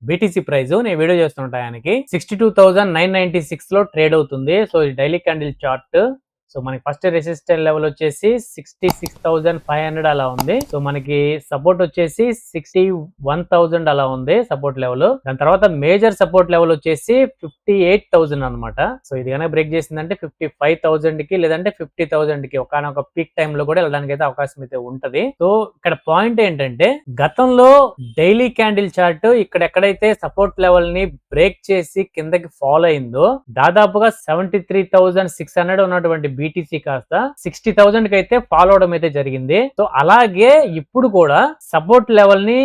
BTC price నేను video చేస్తుంటా ఆయనకి 62,996 లో ట్రేడ్ అవుతుంది. సో ఈ డైలీ క్యాండిల్ చార్ట్. సో మనకి ఫస్ట్ రెసిస్టెన్స్ లెవెల్ వచ్చేసి 66,500 అలా ఉంది. సో మనకి సపోర్ట్ వచ్చేసి 61,000 అలా ఉంది సపోర్ట్ లెవెల్. దాని తర్వాత మేజర్ సపోర్ట్ లెవెల్ వచ్చేసి 58,000 అనమాట. సో ఇది కనుక బ్రేక్ చేసిందంటే 55,000 కి లేదంటే 50,000 కి ఒకనొక పీక్ టైమ్ లో కూడా వెళ్ళడానికి అయితే అవకాశం అయితే ఉంటది. సో ఇక్కడ పాయింట్ ఏంటంటే గతంలో డైలీ క్యాండిల్ చార్ట్ ఇక్కడ ఎక్కడైతే సపోర్ట్ లెవెల్ ని బ్రేక్ చేసి కిందకి ఫాలో అయిందో దాదాపుగా 73,600 ఉన్నటువంటి బీటీసీ కాస్త 60,000 కి అయితే ఫాలో అవడం అయితే జరిగింది. సో అలాగే ఇప్పుడు కూడా సపోర్ట్ లెవెల్ ని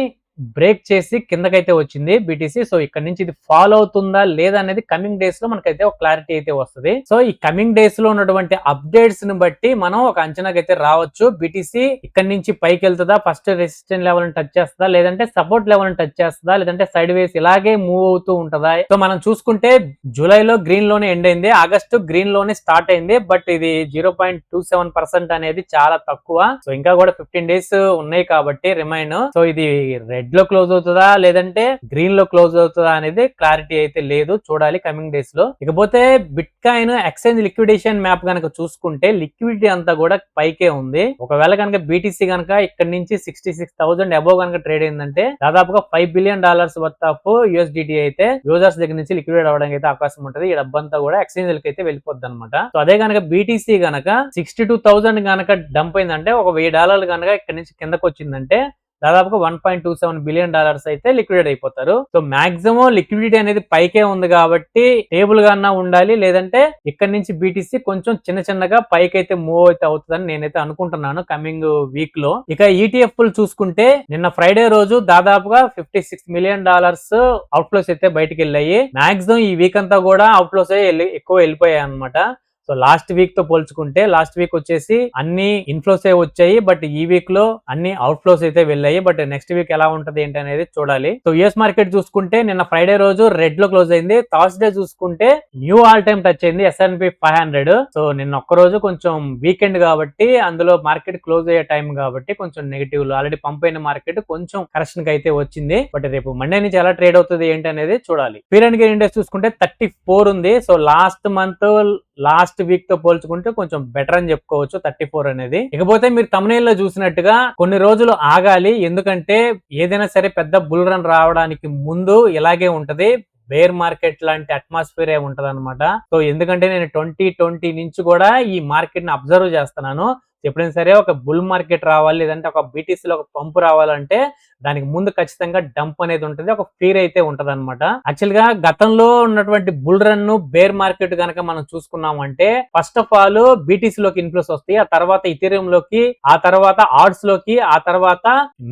బ్రేక్ చేసి కిందకైతే వచ్చింది బీటీసీ. సో ఇక్కడ నుంచి ఇది ఫాలో అవుతుందా లేదా అనేది కమింగ్ డేస్ లో మనకైతే ఒక క్లారిటీ అయితే వస్తుంది. సో ఈ కమింగ్ డేస్ లో ఉన్నటువంటి అప్డేట్స్ ని బట్టి మనం ఒక అంచనాకైతే రావచ్చు. బీటీసీ ఇక్కడ నుంచి పైకి వెళ్తుందా, ఫస్ట్ రెసిస్టెన్స్ లెవెల్ ని టచ్ చేస్తుందా, లేదంటే సపోర్ట్ లెవెల్ ని టచ్ చేస్తుందా, లేదంటే సైడ్ వేస్ ఇలాగే మూవ్ అవుతూ ఉంటుందా. సో మనం చూసుకుంటే జూలైలో గ్రీన్ లోనే ఎండ్ అయింది, ఆగస్టు గ్రీన్ లోనే స్టార్ట్ అయింది. బట్ ఇది 0.27% అనేది చాలా తక్కువ. సో ఇంకా కూడా 15 డేస్ ఉన్నాయి కాబట్టి రిమైన్. సో ఇది రెడ్ లో క్లోజ్ అవుతుందా లేదంటే గ్రీన్ లో క్లోజ్ అవుతుందా అనేది క్లారిటీ అయితే లేదు, చూడాలి కమింగ్ డేస్ లో. ఇకపోతే bit coin exchange liquidation map కనుక చూసుకుంటే లిక్విడిటీ అంతా కూడా పైకే ఉంది. ఒకవేళ కనుక బీటీసీ కనుక ఇక్కడ నుంచి 66,000 అబోవ్ కనుక ట్రేడ్ అయిందంటే దాదాపుగా $5 బిలియన్ వర్త్ ఆఫ్ యూఎస్డిటీ అయితే యూజర్స్ దగ్గర నుంచి లిక్విడేట్ అవడానికి అయితే అవకాశం ఉంటుంది. ఈ డబ్బంతా కూడా ఎక్స్చేంజ్ లకి అయితే వెళ్ళిపోద్ది అనమాట. సో అదే కనుక బీటీసీ కనుక 62,000 కనుక డంప్ అయిందంటే ఒక $1,000 కనుక ఇక్కడ నుంచి కిందకు వచ్చిందంటే దాదాపుగా $1.27 బిలియన్ అయితే లిక్విడేట్ అయిపోతారు. సో మాక్సిమం లిక్విడిటీ అనేది పైకే ఉంది కాబట్టి టేబుల్ గా ఉండాలి, లేదంటే ఇక్కడ నుంచి బీటీసీ కొంచెం చిన్నగా పైకి అయితే మూవ్ అయితే అవుతుందని నేనైతే అనుకుంటున్నాను కమింగ్ వీక్ లో. ఇక ఈటీఎఫ్ చూసుకుంటే నిన్న ఫ్రైడే రోజు దాదాపుగా $56 మిలియన్ అవుట్ఫ్లోస్ అయితే బయటకు వెళ్ళాయి. మాక్సిమం ఈ వీక్ అంతా కూడా అవుట్ఫ్లోస్ ఎక్కువ వెళ్ళిపోయాయి అనమాట. సో లాస్ట్ వీక్ తో పోల్చుకుంటే లాస్ట్ వీక్ వచ్చేసి అన్ని ఇన్ఫ్లోస్ వచ్చాయి, బట్ ఈ వీక్ లో అన్ని అవుట్ ఫ్లోస్ అయితే వెళ్ళాయి. బట్ నెక్స్ట్ వీక్ ఎలా ఉంటది ఏంటి అనేది చూడాలి. సో యూఎస్ మార్కెట్ చూసుకుంటే నిన్న ఫ్రైడే రోజు రెడ్ లో క్లోజ్ అయింది. థర్స్డే చూసుకుంటే న్యూ ఆల్ టైమ్ టచ్ అయింది S&P 500. సో నిన్న ఒక్క రోజు కొంచెం వీకెండ్ కాబట్టి అందులో మార్కెట్ క్లోజ్ అయ్యే టైం కాబట్టి కొంచెం నెగిటివ్ లో ఆల్రెడీ పంప్ అయిన మార్కెట్ కొంచెం కరెక్షన్ కి అయితే వచ్చింది. బట్ రేపు మండే నుంచి ఎలా ట్రేడ్ అవుతుంది ఏంటి అనేది చూడాలి. పీర్ అండ్ గెయిన్ ఇండెక్స్ చూసుకుంటే 34 ఉంది. సో లాస్ట్ వీక్ తో పోల్చుకుంటే కొంచెం బెటర్ అని చెప్పుకోవచ్చు 34 అనేది. ఇకపోతే మీరు thumbnail లో చూసినట్టుగా కొన్ని రోజులు ఆగాలి, ఎందుకంటే ఏదైనా సరే పెద్ద బుల్ రన్ రావడానికి ముందు ఇలాగే ఉంటది. బేర్ మార్కెట్ లాంటి అట్మాస్ఫియర్ ఉంటది అనమాట. సో ఎందుకంటే నేను 2020 నుంచి కూడా ఈ మార్కెట్ ని అబ్జర్వ్ చేస్తున్నాను. ఎప్పుడైనా సరే ఒక బుల్ మార్కెట్ రావాలి, లేదంటే ఒక బీటీసీలో ఒక పంపు రావాలంటే దానికి ముందు ఖచ్చితంగా డంప్ అనేది ఉంటుంది, ఒక ఫీర్ అయితే ఉంటది అనమాట. యాక్చువల్ గా గతంలో ఉన్నటువంటి బుల్ రన్ బేర్ మార్కెట్ కనుక మనం చూసుకున్నామంటే ఫస్ట్ ఆఫ్ ఆల్ బీటీసీలోకి ఇన్ఫ్లోస్ వస్తాయి, ఆ తర్వాత ఇథీరియం లోకి, ఆ తర్వాత ఆర్ట్స్ లోకి, ఆ తర్వాత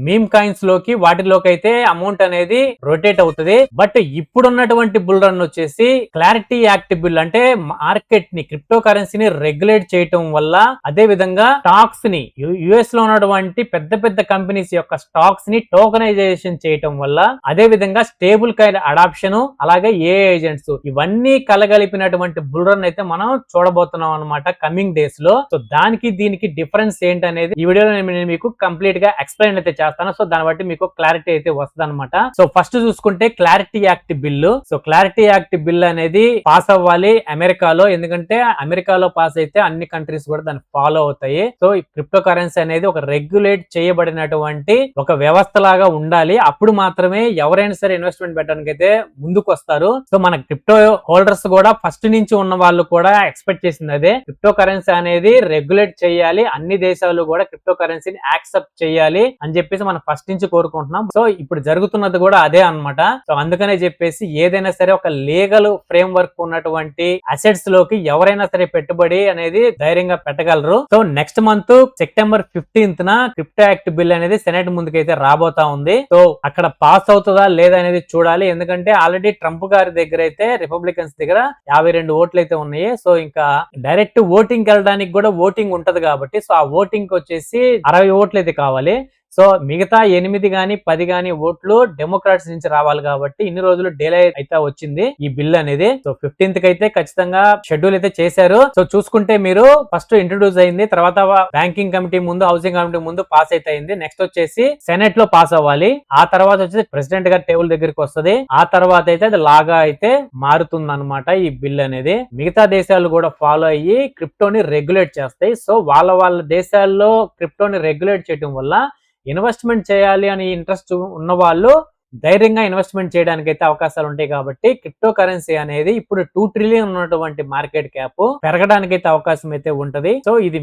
మీమ్ కాయిన్స్ లోకి, వాటిలోకి అయితే అమౌంట్ అనేది రొటేట్ అవుతుంది. బట్ ఇప్పుడున్నటువంటి బుల్ రన్ వచ్చేసి క్లారిటీ యాక్ట్ బిల్ అంటే మార్కెట్ ని క్రిప్టో కరెన్సీని రెగ్యులేట్ చేయటం వల్ల, అదే విధంగా స్టాక్స్ ని యుఎస్ లో ఉన్నటువంటి పెద్ద కంపెనీస్ యొక్క స్టాక్స్ ని టోకనైజేషన్ చేయటం వల్ల, అదే విధంగా స్టేబుల్ కాయిన్ అడాప్షన్, అలాగే ఏ ఏజెంట్స్ ఇవన్నీ కలగలిపినటువంటి బుల్ రన్ అయితే మనం చూడబోతున్నాం అనమాట కమింగ్ డేస్ లో. సో దానికి దీనికి డిఫరెన్స్ ఏంటనేది ఈ వీడియోలో నేను మీకు కంప్లీట్ గా ఎక్స్ప్లెయిన్ అయితే చేస్తాను. సో దాన్ని బట్టి మీకు క్లారిటీ అయితే వస్తుంది అనమాట. సో ఫస్ట్ చూసుకుంటే clarity act bill. So clarity act bill అనేది పాస్ అవ్వాలి అమెరికాలో, ఎందుకంటే అమెరికాలో పాస్ అయితే అన్ని కంట్రీస్ కూడా దాన్ని ఫాలో అవుతాయి. సో ఈ క్రిప్టో కరెన్సీ అనేది ఒక రెగ్యులేట్ చేయబడినటువంటి ఒక వ్యవస్థ లాగా ఉండాలి. అప్పుడు మాత్రమే ఎవరైనా సరే ఇన్వెస్ట్మెంట్ పెట్టడానికి అయితే ముందుకు వస్తారు. సో మన క్రిప్టో హోల్డర్స్ కూడా ఫస్ట్ నుంచి ఉన్న వాళ్ళు కూడా ఎక్స్పెక్ట్ చేసింది అదే, క్రిప్టో కరెన్సీ అనేది రెగ్యులేట్ చేయాలి, అన్ని దేశాలు కూడా క్రిప్టో కరెన్సీని యాక్సెప్ట్ చేయాలి అని చెప్పేసి మనం ఫస్ట్ నుంచి కోరుకుంటున్నాం. సో ఇప్పుడు జరుగుతున్నది కూడా అదే అన్నమాట. సో అందుకనే చెప్పేసి ఏదైనా సరే ఒక లీగల్ ఫ్రేమ్ వర్క్ ఉన్నటువంటి అసెట్స్ లోకి ఎవరైనా సరే పెట్టుబడి అనేది ధైర్యంగా పెట్టగలరు. So next month September 15th crypto act bill అనేది సెనెట్ ముందుకైతే రాబోతా ఉంది. సో అక్కడ పాస్ అవుతుందా లేదా అనేది చూడాలి, ఎందుకంటే ఆల్రెడీ ట్రంప్ గారి దగ్గర అయితే రిపబ్లికన్స్ దగ్గర 52 ఓట్లు అయితే ఉన్నాయి. సో ఇంకా డైరెక్ట్ ఓటింగ్ వెళ్ళడానికి కూడా ఓటింగ్ ఉంటది కాబట్టి, సో ఆ ఓటింగ్ వచ్చేసి 60 ఓట్లు అయితే కావాలి. సో మిగతా 8 గాని 10 గాని ఓట్లు డెమోక్రాట్స్ నుంచి రావాలి కాబట్టి ఇన్ని రోజులు డిలే అయితే వచ్చింది ఈ బిల్ అనేది. సో 15th కి అయితే ఖచ్చితంగా షెడ్యూల్ అయితే చేశారు. సో చూసుకుంటే మీరు ఫస్ట్ ఇంట్రొడ్యూస్ అయింది, తర్వాత బ్యాంకింగ్ కమిటీ ముందు, హౌసింగ్ కమిటీ ముందు పాస్ అయితే అయింది. నెక్స్ట్ వచ్చేసి సెనెట్ లో పాస్ అవ్వాలి. ఆ తర్వాత వచ్చేసి ప్రెసిడెంట్ గారి టేబుల్ దగ్గరికి వస్తుంది. ఆ తర్వాత అయితే అది లాగా అయితే మారుతుంది అనమాట ఈ బిల్ అనేది. మిగతా దేశాలు కూడా ఫాలో అయ్యి క్రిప్టోని రెగ్యులేట్ చేస్తాయి. సో వాళ్ళ దేశాల్లో క్రిప్టోని రెగ్యులేట్ చేయడం వల్ల ఇన్వెస్ట్మెంట్ చేయాలి అని ఇంట్రెస్ట్ ఉన్న వాళ్ళు ధైర్యంగా ఇన్వెస్ట్మెంట్ చేయడానికి అయితే అవకాశాలు ఉంటాయి. కాబట్టి క్రిప్టో కరెన్సీ అనేది ఇప్పుడు 2 ట్రిలియన్ ఉన్నటువంటి మార్కెట్ క్యాప్ పెరగడానికి అయితే అవకాశం అయితే ఉంటది. సో ఇది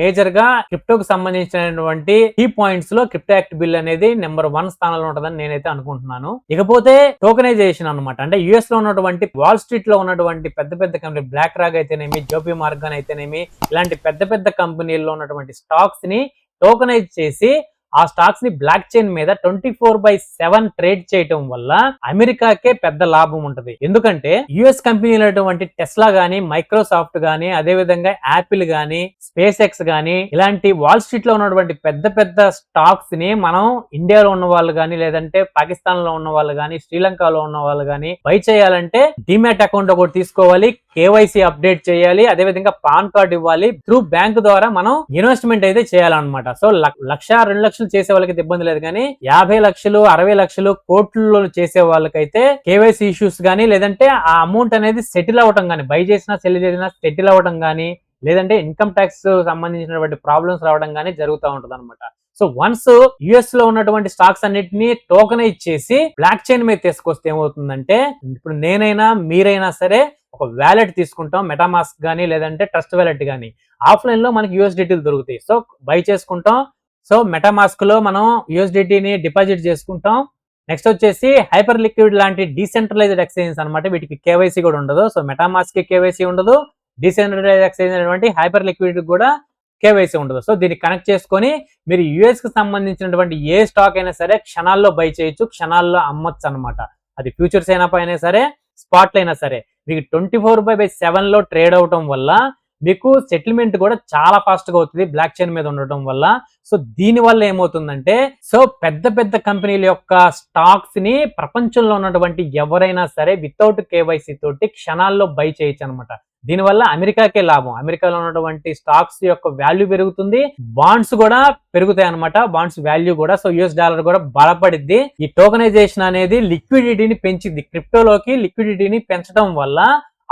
మేజర్ గా క్రిప్టోకి సంబంధించినటువంటి కీ పాయింట్స్ లో క్రిప్టో యాక్ట్ బిల్ అనేది నెంబర్ 1 స్థానంలో ఉంటదని నేనైతే అనుకుంటున్నాను. ఇకపోతే టోకెనైజేషన్ అనమాట, అంటే యుఎస్ లో ఉన్నటువంటి వాల్ స్ట్రీట్ లో ఉన్నటువంటి పెద్ద పెద్ద కంపెనీ, బ్లాక్ రాక్ అయితేనేమి, జోపీ మార్గన్ అయితేనేమి, ఇలాంటి పెద్ద పెద్ద కంపెనీల్లో ఉన్నటువంటి స్టాక్స్ ని టోకెనైజ్ చేసి ఆ స్టాక్స్ ని బ్లాక్ చైన్ మీద 24/7 ట్రేడ్ చేయటం వల్ల అమెరికాకే పెద్ద లాభం ఉంటది. ఎందుకంటే యుఎస్ కంపెనీలటువంటి టెస్లా గానీ, మైక్రోసాఫ్ట్ గానీ, అదే విధంగా యాపిల్ గానీ, స్పేస్ ఎక్స్ గానీ, ఇలాంటి వాల్ స్ట్రీట్ లో ఉన్నటువంటి పెద్ద పెద్ద స్టాక్స్ ని మనం ఇండియాలో ఉన్న వాళ్ళు గానీ, లేదంటే పాకిస్తాన్ లో ఉన్న వాళ్ళు గానీ, శ్రీలంకలో ఉన్న వాళ్ళు గానీ బై చేయాలంటే డిమాట్ అకౌంట్ ఒకటి తీసుకోవాలి, కేవైసీ అప్డేట్ చేయాలి, అదే విధంగా పాన్ కార్డు ఇవ్వాలి. త్రూ బ్యాంక్ ద్వారా మనం ఇన్వెస్ట్మెంట్ అయితే చేయాలన్నమాట. సో 1,00,000-2 లక్షలు చేసే వాళ్ళకి ఇబ్బంది లేదు, కానీ 50 లక్షలు 60 లక్షలు కోట్లలో చేసే వాళ్ళకైతే కేవైసీ ఇష్యూస్ గానీ, లేదంటే ఆ అమౌంట్ అనేది సెటిల్ అవ్వటం గానీ, బై చేసినా సెల్ చేసినా సెటిల్ అవ్వటం గానీ, లేదంటే ఇన్కమ్ ట్యాక్స్ సంబంధించినటువంటి ప్రాబ్లమ్స్ రావడం గానీ జరుగుతూ ఉంటది అనమాట. సో వన్స్ యుఎస్ లో ఉన్నటువంటి స్టాక్స్ అన్నిటిని టోకెనైజ్ చేసి బ్లాక్ చైన్ మీద తీసుకొస్తే ఏమవుతుందంటే, ఇప్పుడు నేనైనా మీరైనా సరే ఒక వ్యాలెట్ తీసుకుంటాం, మెటామాస్క్ గానీ, లేదంటే ట్రస్ట్ వ్యాలెట్ గానీ. ఆఫ్లైన్ లో మనకి యూఎస్డిటీలు దొరుకుతాయి. సో బై చేసుకుంటాం. సో మెటామాస్క్ లో మనం యూఎస్డిటీని డిపాజిట్ చేసుకుంటాం. నెక్స్ట్ వచ్చేసి హైపర్ లిక్విడ్ లాంటి డీసెంట్రలైజ్డ్ ఎక్స్చేంజ్ అనమాట, వీటికి కేవైసీ కూడా ఉండదు. సో మెటామాస్క్ కి కేవైసీ ఉండదు, డీసెంట్రలైజ్డ్ ఎక్స్చేంజ్ అనేటువంటి హైపర్ లిక్విడ్ కూడా కేవైసీ ఉండదు. సో దీన్ని కనెక్ట్ చేసుకొని మీరు యుఎస్ కి సంబంధించినటువంటి ఏ స్టాక్ అయినా సరే క్షణాల్లో బై చేయొచ్చు, క్షణాల్లో అమ్మొచ్చు అనమాట. అది ఫ్యూచర్స్ అయినా సరే, స్పాట్లు అయినా సరే. మీకు 24/7 లో ట్రేడ్ అవటం వల్ల మీకు సెటిల్మెంట్ కూడా చాలా ఫాస్ట్ గా అవుతుంది బ్లాక్ చైన్ మీద ఉండటం వల్ల. సో దీని వల్ల ఏమవుతుందంటే, సో పెద్ద పెద్ద కంపెనీల యొక్క స్టాక్స్ ని ప్రపంచంలో ఉన్నటువంటి ఎవరైనా సరే వితౌట్ కేవైసీ తోటి క్షణాల్లో బై చేయొచ్చు అనమాట. దీనివల్ల అమెరికాకే లాభం. అమెరికాలో ఉన్నటువంటి స్టాక్స్ యొక్క వాల్యూ పెరుగుతుంది, బాండ్స్ కూడా పెరుగుతాయి అనమాట, బాండ్స్ వాల్యూ కూడా. సో యుఎస్ డాలర్ కూడా బలపడిద్ది. ఈ టోకెనైజేషన్ అనేది లిక్విడిటీని పెంచింది. క్రిప్టోలోకి లిక్విడిటీని పెంచడం వల్ల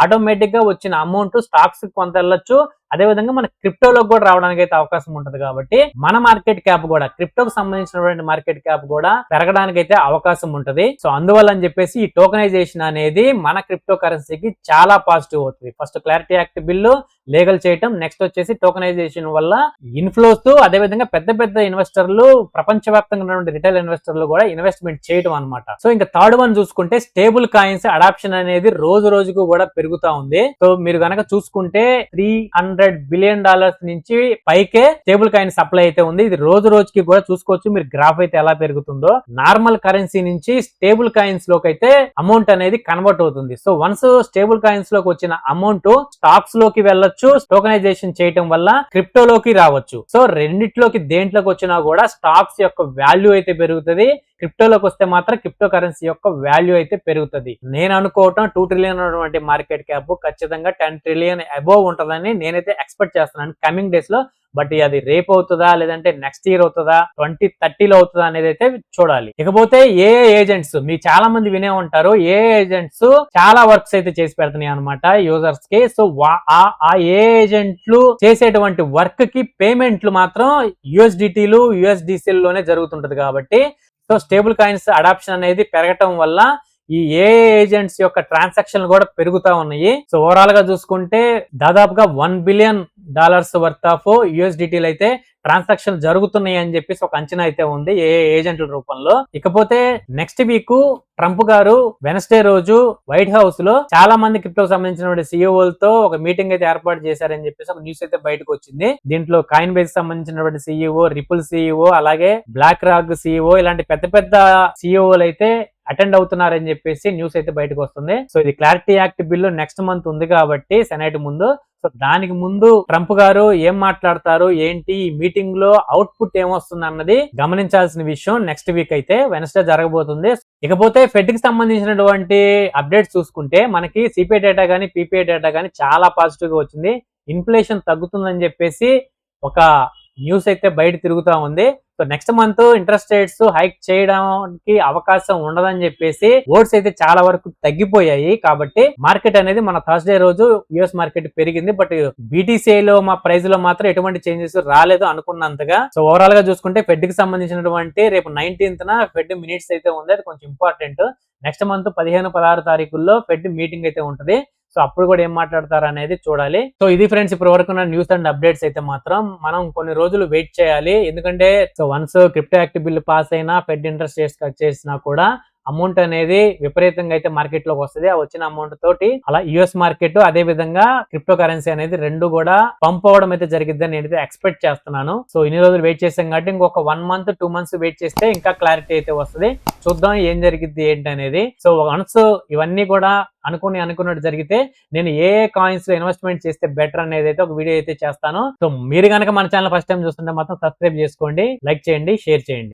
ఆటోమేటిక్ గా వచ్చిన అమౌంట్ స్టాక్స్ కొంత వెళ్ళొచ్చు, అదే విధంగా మన క్రిప్టోలోకి కూడా రావడానికి అయితే అవకాశం ఉంటది. కాబట్టి మన మార్కెట్ క్యాప్ కూడా, క్రిప్టోకి సంబంధించినటువంటి మార్కెట్ క్యాప్ కూడా పెరగడానికి అయితే అవకాశం ఉంటది. సో అందువల్ల అని చెప్పేసి ఈ టోకెనైజేషన్ అనేది మన క్రిప్టో కరెన్సీకి చాలా పాజిటివ్ అవుతుంది. First clarity act bill legal చేయటం, నెక్స్ట్ వచ్చేసి టోకెనైజేషన్ వల్ల ఇన్ఫ్లోస్, అదే విధంగా పెద్ద పెద్ద ఇన్వెస్టర్లు, ప్రపంచవ్యాప్తంగా ఉన్నటువంటి రిటైల్ ఇన్వెస్టర్లు కూడా ఇన్వెస్ట్మెంట్ చేయడం అనమాట. సో ఇంకా థర్డ్ వన్ చూసుకుంటే స్టేబుల్ కాయిన్స్ అడాప్షన్ అనేది రోజు రోజుకు కూడా పెరుగుతా ఉంది. సో మీరు కనుక చూసుకుంటే $300 బిలియన్ నుంచి పైకే స్టేబుల్ కాయిన్ సప్లై అయితే ఉంది. ఇది రోజు రోజుకి కూడా చూసుకోవచ్చు మీరు గ్రాఫ్ అయితే ఎలా పెరుగుతుందో. నార్మల్ కరెన్సీ నుంచి స్టేబుల్ కాయిన్స్ లోకి అయితే అమౌంట్ అనేది కన్వర్ట్ అవుతుంది. సో వన్స్ స్టేబుల్ కాయిన్స్ లోకి వచ్చిన అమౌంట్ స్టాక్స్ లోకి వెళ్ళొచ్చు, టోకెనైజేషన్ చేయటం వల్ల క్రిప్టోలోకి రావచ్చు. సో రెండిట్లోకి దేంట్లోకి వచ్చినా కూడా స్టాక్స్ యొక్క వాల్యూ అయితే పెరుగుతుంది. క్రిప్టోలోకి వస్తే మాత్రం క్రిప్టో కరెన్సీ యొక్క వాల్యూ అయితే పెరుగుతుంది. నేను అనుకోవటం 2 ట్రిలియన్ ఉన్నటువంటి మార్కెట్ క్యాప్ ఖచ్చితంగా 10 ట్రిలియన్ అబోవ్ ఉంటుందని నేనైతే ఎక్స్పెక్ట్ చేస్తున్నాను కమింగ్ డేస్ లో. బట్ అది రేపు అవుతుందా, లేదంటే నెక్స్ట్ ఇయర్ అవుతుందా, 2030లో అవుతుందా అనేది అయితే చూడాలి. ఇకపోతే ఏఏ ఏజెంట్స్, మీరు చాలా మంది వినే ఉంటారు, ఏఏ ఏజెంట్స్ చాలా వర్క్స్ అయితే చేసి పెడుతున్నాయి అనమాట యూజర్స్ కి. సో ఆ ఏఏ ఏజెంట్లు చేసేటువంటి వర్క్ కి పేమెంట్లు మాత్రం యూఎస్డిటీలు, యూఎస్డిసిల్ లోనే జరుగుతుంటది. కాబట్టి సో స్టేబుల్ కాయిన్స్ అడాప్షన్ అనేది పెరగటం వల్ల ఈ ఏఏ ఏజెంట్స్ యొక్క ట్రాన్సాక్షన్ కూడా పెరుగుతా ఉన్నాయి. సో ఓవరాల్ గా చూసుకుంటే దాదాపుగా $1 బిలియన్ వర్త్ ఆఫ్ యూఎస్డిటీలు అయితే ట్రాన్సాక్షన్ జరుగుతున్నాయి అని చెప్పేసి ఒక అంచనా అయితే ఉంది ఏ ఏజెంట్ల రూపంలో. ఇకపోతే నెక్స్ట్ వీక్ ట్రంప్ గారు వెనస్డే రోజు వైట్ హౌస్ లో చాలా మంది క్రిప్టోకి సంబంధించిన సీఈఓలతో ఒక మీటింగ్ అయితే ఏర్పాటు చేశారని చెప్పేసి ఒక న్యూస్ అయితే బయటకు వచ్చింది. దీంట్లో కాయిన్ బేస్ సంబంధించినటువంటి సీఈఓ, రిపుల్ సీఈఓ, అలాగే బ్లాక్ రాక్ సీఈఓ, ఇలాంటి పెద్ద పెద్ద సీఈఓలు అయితే అటెండ్ అవుతున్నారని చెప్పేసి న్యూస్ అయితే బయటకు వస్తుంది. సో ఇది clarity act bill next month ఉంది కాబట్టి సెనెట్ ముందు. సో దానికి ముందు ట్రంప్ గారు ఏం మాట్లాడతారు ఏంటి, ఈ మీటింగ్ లో అవుట్పుట్ ఏమొస్తుంది అన్నది గమనించాల్సిన విషయం. నెక్స్ట్ వీక్ అయితే వెనస్డే జరగబోతుంది. ఇకపోతే ఫెడ్ కి సంబంధించినటువంటి అప్డేట్స్ చూసుకుంటే మనకి సిపిఐ డేటా గానీ పిపిఐ డేటా గానీ చాలా పాజిటివ్ గా వచ్చింది. ఇన్ఫ్లేషన్ తగ్గుతుందని చెప్పేసి ఒక న్యూస్ అయితే బయట తిరుగుతా ఉంది. So next month interest rates hike చేయడానికి అవకాశం ఉండదని చెప్పేసి ఓట్స్ అయితే చాలా వరకు తగ్గిపోయాయి. కాబట్టి మార్కెట్ అనేది మన థర్స్డే రోజు యుఎస్ మార్కెట్ పెరిగింది. బట్ బీటీసీఐ లో మా ప్రైస్ లో మాత్రం ఎటువంటి చేంజెస్ రాలేదు అనుకున్నంతగా. సో ఓవరాల్ గా చూసుకుంటే ఫెడ్ కి సంబంధించినటువంటి రేపు 19th ఫెడ్ మినిట్స్ అయితే ఉంది. అది కొంచెం ఇంపార్టెంట్. నెక్స్ట్ మంత్ 15-16 తారీఖుల్లో ఫెడ్ మీటింగ్ అయితే ఉంటది. సో అప్పుడు కూడా ఏం మాట్లాడతారు అనేది చూడాలి. సో ఇది ఫ్రెండ్స్ ఇప్పటి వరకు న్యూస్ అండ్ అప్డేట్స్ అయితే మాత్రం మనం కొన్ని రోజులు వెయిట్ చేయాలి. ఎందుకంటే so once crypto act bill pass అయినా ఫెడ్ ఇంట్రెస్ట్ రేట్స్ కట్ చేసినా కూడా అమౌంట్ అనేది విపరీతంగా అయితే మార్కెట్ లోకి వస్తుంది. ఆ వచ్చిన అమౌంట్ తోటి అలా యుఎస్ మార్కెట్ అదే విధంగా క్రిప్టో కరెన్సీ అనేది రెండు కూడా పంప్ అవడం అయితే జరిగిద్దని నేనైతే ఎక్స్పెక్ట్ చేస్తున్నాను. సో ఇన్ని రోజులు వెయిట్ చేసాం కాబట్టి ఇంకొక 1 month 2 months వెయిట్ చేస్తే ఇంకా క్లారిటీ అయితే వస్తుంది. చూద్దాం ఏం జరిగిద్ది ఏంటి అనేది. సో వన్స్ ఇవన్నీ కూడా అనుకున్నట్టు జరిగితే నేను ఏ కాయిన్స్ లో ఇన్వెస్ట్మెంట్ చేస్తే బెటర్ అనేది అయితే ఒక వీడియో అయితే చేస్తాను. సో మీరు కనుక మన ఛానల్ ఫస్ట్ టైం చూస్తుంటే మాత్రం సబ్స్క్రైబ్ చేసుకోండి, లైక్ చేయండి, షేర్ చేయండి.